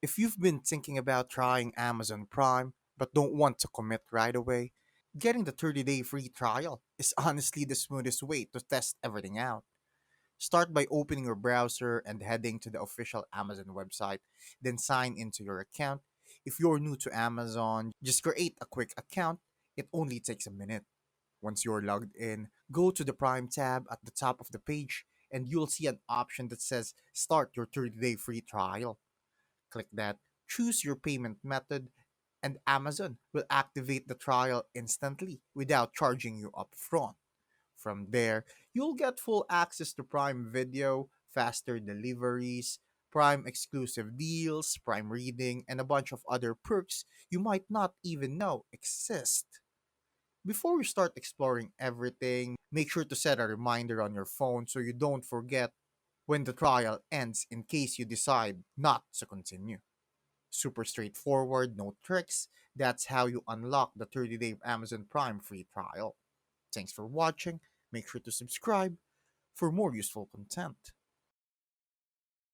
If you've been thinking about trying Amazon Prime but don't want to commit right away, getting the 30-day free trial is honestly the smoothest way to test everything out. Start by opening your browser and heading to the official Amazon website, then sign into your account. If you're new to Amazon, just create a quick account. It only takes a minute. Once you're logged in, go to the Prime tab at the top of the page and you'll see an option that says Start your 30-day free trial. Click that, choose your payment method, and Amazon will activate the trial instantly without charging you upfront. From there, you'll get full access to Prime Video, faster deliveries, Prime exclusive deals, Prime Reading, and a bunch of other perks you might not even know exist. Before you start exploring everything, make sure to set a reminder on your phone so you don't forget when the trial ends in case you decide not to continue. Super straightforward, no tricks. That's how you unlock the 30-day Amazon Prime free trial. Thanks for watching. Make sure to subscribe for more useful content.